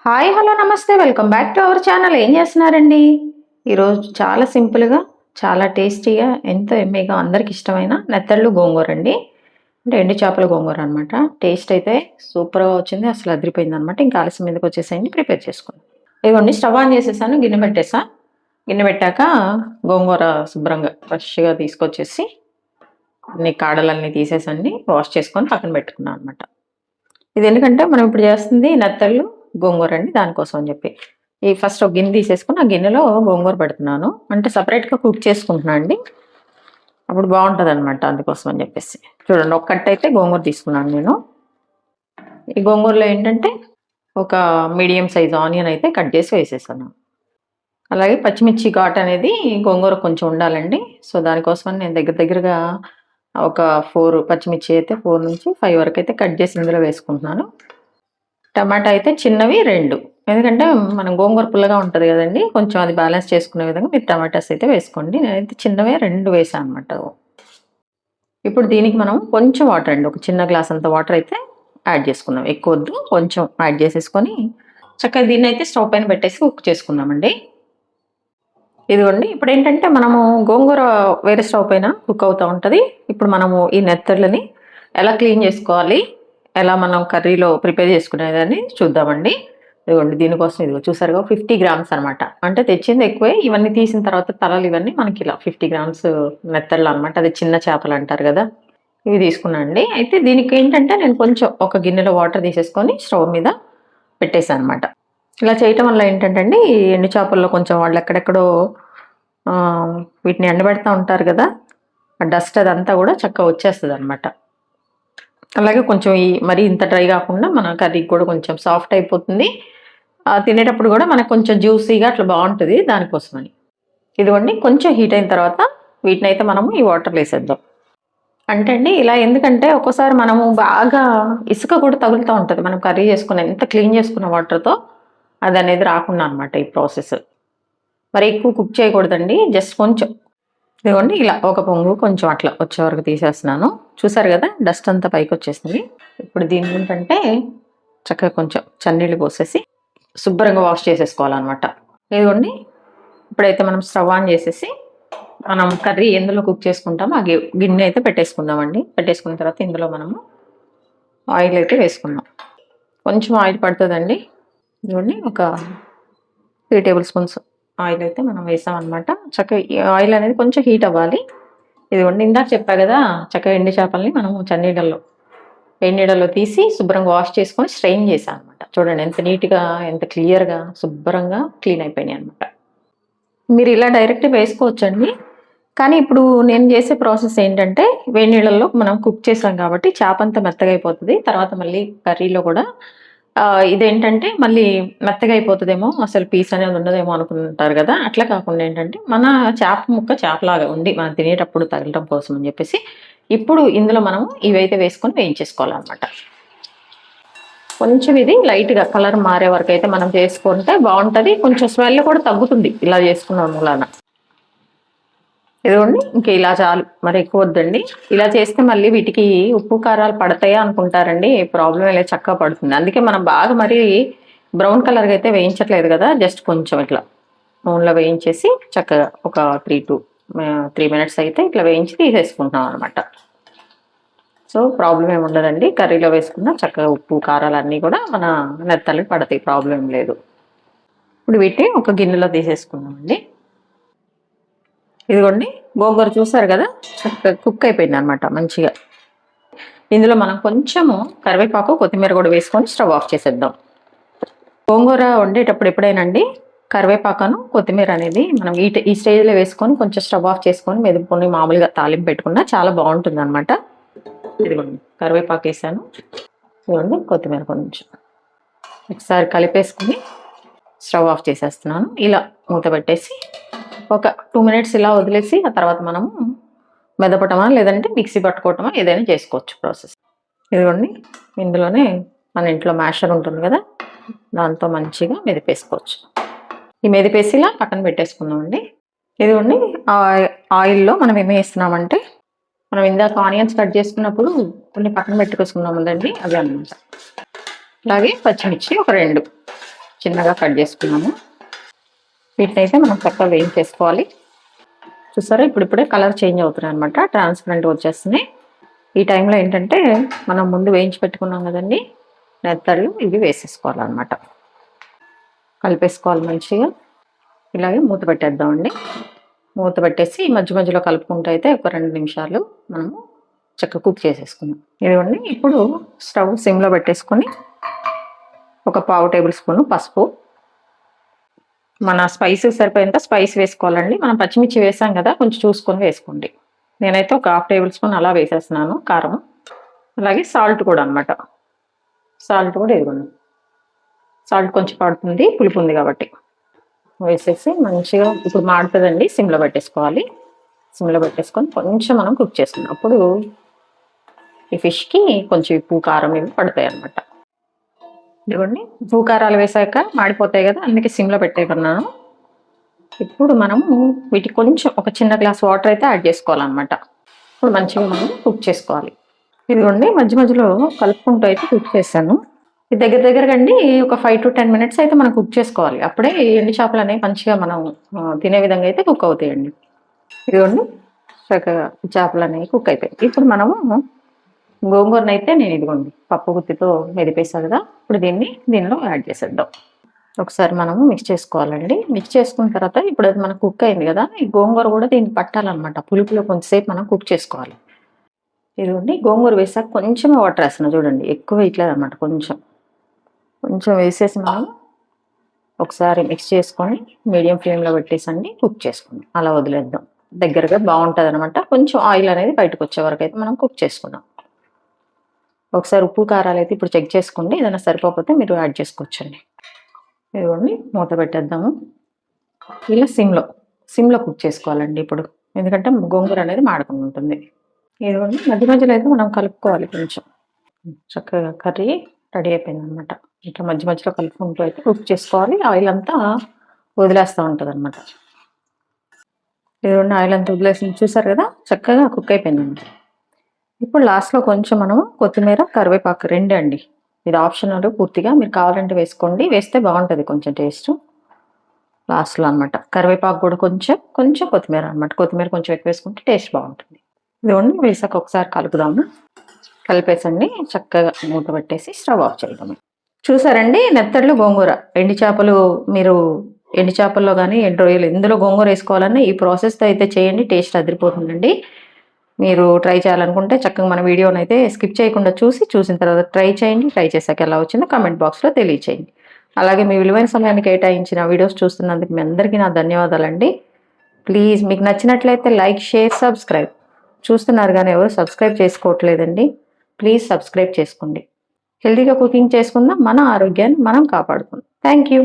Hi hello నమస్తే welcome back to our channel. ఏం చేస్తున్నారండి? ఈరోజు చాలా సింపుల్గా చాలా టేస్టీగా ఎంతో ఎమ్మీగా అందరికి ఇష్టమైన నెత్తళ్ళు గోంగూర అండి. అంటే ఎండు చేపల గోంగూర అనమాట. టేస్ట్ అయితే సూపర్గా వచ్చింది, అసలు అదిరిపోయింది అనమాట. ఇంకా ఆలస్యం మీదకి వచ్చేసేయండి, ప్రిపేర్ చేసుకుందాం. ఇదిగోండి స్టవ్ ఆన్ చేసేసాను, గిన్నె పెట్టేసా. గిన్నె పెట్టాక గోంగూర శుభ్రంగా ఫ్రెష్గా తీసుకొచ్చేసి అన్ని కాడలన్నీ తీసేసండి వాష్ చేసుకొని పక్కన పెట్టుకున్నాను అనమాట. ఇది ఎందుకంటే మనం ఇప్పుడు చేస్తుంది నెత్తళ్ళు గోంగూర అండి, దానికోసం అని చెప్పి ఈ ఫస్ట్ ఒక గిన్నె తీసేసుకుని ఆ గిన్నెలో గోంగూర పెడుతున్నాను. అంటే సపరేట్గా కుక్ చేసుకుంటున్నాను అండి, అప్పుడు బాగుంటుంది అనమాట. అందుకోసం అని చెప్పేసి చూడండి, ఒక కట్ అయితే గోంగూర తీసుకున్నాను నేను. ఈ గోంగూరలో ఏంటంటే ఒక మీడియం సైజ్ ఆనియన్ అయితే కట్ చేసి వేసేసాను. అలాగే పచ్చిమిర్చి ఘాట్ అనేది గోంగూర కొంచెం ఉండాలండి. సో దానికోసమని నేను దగ్గరగా ఒక 4 పచ్చిమిర్చి అయితే 4 నుంచి 5 వరకు అయితే కట్ చేసి ఇందులో వేసుకుంటున్నాను. టమాటా అయితే చిన్నవి 2, ఎందుకంటే మనం గోంగూర పుల్లగా ఉంటుంది కదండి, కొంచెం అది బ్యాలెన్స్ చేసుకునే విధంగా మీరు టమాటాస్ అయితే వేసుకోండి. నేనైతే చిన్నవే 2 వేసాను అనమాట. ఇప్పుడు దీనికి మనం కొంచెం వాటర్ అండి, ఒక చిన్న గ్లాస్ అంత వాటర్ అయితే యాడ్ చేసుకుందాం. ఎక్కువ వద్దు, కొంచెం యాడ్ చేసేసుకొని చక్కగా దీన్ని అయితే స్టవ్ పైన పెట్టేసి కుక్ చేసుకుందామండి. ఇదిగోండి, ఇప్పుడు ఏంటంటే మనము గోంగూర వేరే స్టవ్ పైన కుక్ అవుతూ ఉంటుంది. ఇప్పుడు మనము ఈ నెత్తళ్ళని ఎలా క్లీన్ చేసుకోవాలి, ఎలా మనం కర్రీలో ప్రిపేర్ చేసుకునేదని చూద్దామండి. ఇదిగోండి, దీనికోసం ఇదిగో చూసారుగా 50 గ్రామ్స్ అనమాట. అంటే తెచ్చింది ఎక్కువే, ఇవన్నీ తీసిన తర్వాత తలలు ఇవన్నీ మనకి ఇలా 50 గ్రామ్స్ నెత్తళ్ళు అనమాట. అది చిన్న చేపలు అంటారు కదా, ఇవి తీసుకున్నాను అండి. అయితే దీనికి ఏంటంటే నేను కొంచెం ఒక గిన్నెలో వాటర్ తీసేసుకొని స్టవ్ మీద పెట్టేసాను అనమాట. ఇలా చేయటం వల్ల ఏంటంటే అండి, ఈ ఎండు చేపల్లో కొంచెం వాళ్ళు ఎక్కడెక్కడో వీటిని ఎండబెడతా ఉంటారు కదా, ఆ డస్ట్ అదంతా కూడా చక్కగా వచ్చేస్తుంది అనమాట. అలాగే కొంచెం ఈ మరీ ఇంత డ్రై కాకుండా మన కర్రీకి కూడా కొంచెం సాఫ్ట్ అయిపోతుంది. తినేటప్పుడు కూడా మనకు కొంచెం జ్యూసీగా అట్లా బాగుంటుంది, దానికోసమని. ఇదిగోండి, కొంచెం హీట్ అయిన తర్వాత వీటిని అయితే మనము ఈ వాటర్లో వేసేద్దాం. అంటే అండి ఇలా ఎందుకంటే ఒక్కోసారి మనము బాగా ఇసుక కూడా తగులుతూ ఉంటుంది మనం కర్రీ చేసుకున్న ఎంత క్లీన్ చేసుకున్న వాటర్తో, అది అనేది రాకుండా అనమాట ఈ ప్రాసెస్. మరి ఎక్కువ కుక్ చేయకూడదండి, జస్ట్ కొంచెం. ఇదిగోండి ఇలా ఒక పొంగు కొంచెం అట్లా వచ్చే వరకు తీసేస్తున్నాను. చూసారు కదా, డస్ట్ అంతా పైకి వచ్చేసింది. ఇప్పుడు దీని ఏంటంటే చక్కగా కొంచెం చన్నీళ్ళు పోసేసి శుభ్రంగా వాష్ చేసేసుకోవాలన్నమాట. ఇదిగోండి, ఇప్పుడైతే మనం స్టవ్ ఆన్ చేసేసి మనం కర్రీ ఎందులో కుక్ చేసుకుంటామో ఆ గిన్నె అయితే పెట్టేసుకుందామండి. పెట్టేసుకున్న తర్వాత ఇందులో మనము ఆయిల్ అయితే వేసుకుందాం. కొంచెం ఆయిల్ పడుతుందండి. ఇదిగోండి, ఒక 3 టేబుల్ స్పూన్స్ ఆయిల్ అయితే మనం వేసామన్నమాట. చక్కగా ఈ ఆయిల్ అనేది కొంచెం హీట్ అవ్వాలి. ఇదిగోండి, ఇందాక చెప్పా కదా, చక్కగా ఎండు చేపల్ని మనము వేడి నీళ్ళలో తీసి శుభ్రంగా వాష్ చేసుకొని స్ట్రెయిన్ చేసాను అనమాట. చూడండి ఎంత నీట్గా, ఎంత క్లియర్గా శుభ్రంగా క్లీన్ అయిపోయినాయి అనమాట. మీరు ఇలా డైరెక్ట్ వేసుకోవచ్చండి, కానీ ఇప్పుడు నేను చేసే ప్రాసెస్ ఏంటంటే వేడి నీళ్ళల్లో మనం కుక్ చేసాం కాబట్టి చేప అంతా మెత్తగా అయిపోతుంది. తర్వాత మళ్ళీ కర్రీలో కూడా ఇదేంటంటే మళ్ళీ మెత్తగా అయిపోతుందేమో, అసలు పీస్ అనేది ఉండదేమో అనుకుంటారు కదా. అట్లా కాకుండా ఏంటంటే మన చేప ముక్క చేపలాగా ఉండి మనం తినేటప్పుడు తగలటం కోసం అని చెప్పేసి ఇప్పుడు ఇందులో మనం ఇవైతే వేసుకొని వేయించేసుకోవాలన్నమాట. కొంచెం ఇది లైట్గా కలర్ మారే వరకు అయితే మనం చేసుకుంటే బాగుంటుంది. కొంచెం స్మెల్ కూడా తగ్గుతుంది ఇలా చేసుకున్న మూలాన. ఇదిగోండి, ఇంక ఇలా చాలు, మరి ఎక్కువ వద్దండి. ఇలా చేస్తే మళ్ళీ వీటికి ఉప్పు కారాలు పడతాయా అనుకుంటారండి, ప్రాబ్లం ఇలా చక్కగా పడుతుంది. అందుకే మనం బాగా మరి బ్రౌన్ కలర్గా అయితే వేయించట్లేదు కదా, జస్ట్ కొంచెం ఇట్లా నూనెలో వేయించేసి చక్కగా ఒక 3 మినిట్స్ అయితే ఇట్లా వేయించి తీసేసుకుంటున్నాం అనమాట. సో ప్రాబ్లం ఏమి ఉండదండి, కర్రీలో వేసుకున్న చక్కగా ఉప్పు కారాలు అన్నీ కూడా మన నెత్తలకి పడతాయి, ప్రాబ్లం లేదు. ఇప్పుడు వీటిని ఒక గిన్నెలో తీసేసుకున్నామండి. ఇదిగోండి, గోంగూర చూసారు కదా, చక్కగా కుక్ అయిపోయింది అనమాట మంచిగా. ఇందులో మనం కొంచెము కరివేపాకు కొత్తిమీర కూడా వేసుకొని స్టవ్ ఆఫ్ చేసేద్దాం. గోంగూర వండేటప్పుడు ఎప్పుడైనాండి కరివేపాకును కొత్తిమీర అనేది మనం ఈ స్టేజ్లో వేసుకొని కొంచెం స్టవ్ ఆఫ్ చేసుకొని మెదుపుకొని మామూలుగా తాలింపు పెట్టుకున్నా చాలా బాగుంటుంది అనమాట. ఇదిగోండి, కరివేపాకు వేసాను, ఇదిగోండి కొత్తిమీర కొంచెం ఒకసారి కలిపేసుకుని స్టవ్ ఆఫ్ చేసేస్తున్నాను. ఇలా మూత పెట్టేసి ఒక 2 మినిట్స్ ఇలా వదిలేసి ఆ తర్వాత మనము మెదపటమా లేదంటే మిక్సీ పట్టుకోవటమా ఏదైనా చేసుకోవచ్చు ప్రాసెస్. ఇదిగోండి, ఇందులోనే మన ఇంట్లో మ్యాషర్ ఉంటుంది కదా, దాంతో మంచిగా మెదిపేసుకోవచ్చు. ఈ మెదిపేసి ఇలా పక్కన పెట్టేసుకుందామండి. ఇదిగోండి, ఆయిల్లో మనం ఏమి వేస్తున్నామంటే మనం ఇందాక ఆనియన్స్ కట్ చేసుకున్నప్పుడు కొన్ని పక్కన పెట్టుకొసుకున్నాం కదండి, అవి అన్నమాట. అలాగే పచ్చిమిర్చి ఒక 2 చిన్నగా కట్ చేసుకున్నాము. వీటిని అయితే మనం చక్కగా వేయించేసుకోవాలి. చూసారా ఇప్పుడిప్పుడే కలర్ చేంజ్ అవుతున్నాయి అనమాట, ట్రాన్స్పరెంట్ వచ్చేస్తున్నాయి. ఈ టైంలో ఏంటంటే మనం ముందు వేయించి పెట్టుకున్నాం కదండి నెత్తళ్ళు, ఇవి వేసేసుకోవాలన్నమాట. కలిపేసుకోవాలి మంచిగా. ఇలాగే మూత పెట్టేద్దామండి. మూత పెట్టేసి మధ్య మధ్యలో కలుపుకుంటూ అయితే ఒక 2 నిమిషాలు మనము చక్కగా కుక్ చేసేసుకుందాం. ఇదిగోండి ఇప్పుడు స్టవ్ సిమ్లో పెట్టేసుకొని ఒక పావు టేబుల్ స్పూన్ పసుపు, మన స్పైసీ సరిపోయేంత స్పైస్ వేసుకోవాలండి. మనం పచ్చిమిర్చి వేసాం కదా, కొంచెం చూసుకొని వేసుకోండి. నేనైతే ఒక హాఫ్ టేబుల్ స్పూన్ అలా వేసేస్తున్నాను కారం. అలాగే సాల్ట్ కూడా అనమాట. సాల్ట్ కూడా ఇదిగోండి, సాల్ట్ కొంచెం పడుతుంది, పులుపు ఉంది కాబట్టి. వేసేసి మంచిగా ఇప్పుడు మాడుతుందండి, సిమ్లో పెట్టేసుకోవాలి. సిమ్లో పెట్టేసుకొని కొంచెం మనం కుక్ చేసుకున్నాం. అప్పుడు ఈ ఫిష్కి కొంచెం ఉప్పు కారం ఇవి పడతాయి అనమాట. ఇదిగోండి ఉప్పు కారాలు వేసాక మాడిపోతాయి కదా, అందుకే సిమ్లో పెట్టేకున్నాను. ఇప్పుడు మనము వీటికి కొంచెం ఒక చిన్న గ్లాస్ వాటర్ అయితే యాడ్ చేసుకోవాలన్నమాట. ఇప్పుడు మంచిగా మనం కుక్ చేసుకోవాలి. ఇదిగోండి మధ్య మధ్యలో కలుపుకుంటూ అయితే కుక్ చేశాను. ఇది దగ్గరగా అండి ఒక 5 to 10 మినిట్స్ అయితే మనం కుక్ చేసుకోవాలి. అప్పుడే ఎండు చేపలు అనేవి మంచిగా మనం తినే విధంగా అయితే కుక్ అవుతాయండి. ఇదిగోండి చక్కగా చేపలు అనేవి కుక్ అయిపోయాయి. ఇప్పుడు మనము గోంగూరను అయితే నేను ఇదిగోండి పప్పు గుత్తితో మెదిపేసాను కదా, ఇప్పుడు దీనిలో యాడ్ చేసేద్దాం. ఒకసారి మనము మిక్స్ చేసుకోవాలండి. మిక్స్ చేసుకున్న తర్వాత ఇప్పుడు అది మనకు కుక్ అయింది కదా, ఈ గోంగూర కూడా దీన్ని పట్టాలన్నమాట. పులుపులో కొంచెంసేపు మనం కుక్ చేసుకోవాలి. ఇదిగోండి గోంగూర వేసాక కొంచెం వాటర్ వేస్తున్నాం చూడండి, ఎక్కువ వేయట్లేదు అనమాట. కొంచెం వేసేసి మనం ఒకసారి మిక్స్ చేసుకొని మీడియం ఫ్లేమ్లో పెట్టేసండి కుక్ చేసుకుందాం. అలా వదిలేద్దాం, దగ్గరగా బాగుంటుంది అనమాట. కొంచెం ఆయిల్ అనేది బయటకు వచ్చే వరకు అయితే మనం కుక్ చేసుకుందాం. ఒకసారి ఉప్పు కారాలు అయితే ఇప్పుడు చెక్ చేసుకోండి, ఏదైనా సరిపోకపోతే మీరు యాడ్ చేసుకోవచ్చండి. ఇదిగోండి మూత పెట్టేద్దాము. ఇలా సిమ్లో కుక్ చేసుకోవాలండి ఇప్పుడు, ఎందుకంటే గోంగూర అనేది మాడకుండా ఉంటుంది. ఇదిగోండి మధ్య మధ్యలో అయితే మనం కలుపుకోవాలి. కొంచెం చక్కగా కర్రీ రెడీ అయిపోయింది అనమాట. ఇట్లా మధ్య మధ్యలో కలుపుకుంటూ అయితే కుక్ చేసుకోవాలి. ఆయిల్ అంతా వదిలేస్తూ ఉంటుంది అనమాట. ఇదిగోండి ఆయిల్ అంతా వదిలేసి చూసారు కదా, చక్కగా కుక్ అయిపోయిందండి. ఇప్పుడు లాస్ట్లో కొంచెం మనము కొత్తిమీర కరివేపాకు రెండే అండి, ఇది ఆప్షనల్ పూర్తిగా, మీరు కావాలంటే వేసుకోండి, వేస్తే బాగుంటుంది కొంచెం టేస్ట్ లాస్ట్లో అనమాట. కరివేపాకు కూడా కొంచెం కొత్తిమీర అనమాట, కొత్తిమీర కొంచెం ఎక్కువ వేసుకుంటే టేస్ట్ బాగుంటుంది. ఇదిగోండి వేసాక ఒకసారి కలుపుదాము. కలిపేసండి చక్కగా మూత పెట్టేసి స్టవ్ ఆఫ్ చేద్దాము. చూసారండి నెత్తళ్ళు గోంగూర. ఎండు చేపలు, మీరు ఎండు చేపల్లో కానీ ఎండు రొయ్యలు ఎందులో గోంగూర వేసుకోవాలన్నా ఈ ప్రాసెస్తో అయితే చేయండి, టేస్ట్ అదిరిపోతుందండి. మీరు ట్రై చేయాలనుకుంటే చక్కగా మన వీడియోని అయితే స్కిప్ చేయకుండా చూసిన తర్వాత ట్రై చేయండి. ట్రై చేశాక ఎలా వచ్చిందో కామెంట్ బాక్స్లో తెలియచేయండి. అలాగే మీ విలువైన సమయాన్ని కేటాయించిన వీడియోస్ చూస్తున్నందుకు మీ అందరికీ నా ధన్యవాదాలండి. ప్లీజ్ మీకు నచ్చినట్లయితే లైక్, షేర్, సబ్స్క్రైబ్. చూస్తున్నారు కానీ ఎవరు సబ్స్క్రైబ్ చేసుకోవట్లేదండి. ప్లీజ్ సబ్స్క్రైబ్ చేసుకోండి. హెల్తీగా కుకింగ్ చేసుకుందాం, మన ఆరోగ్యాన్ని మనం కాపాడుకుందాం. Thank you.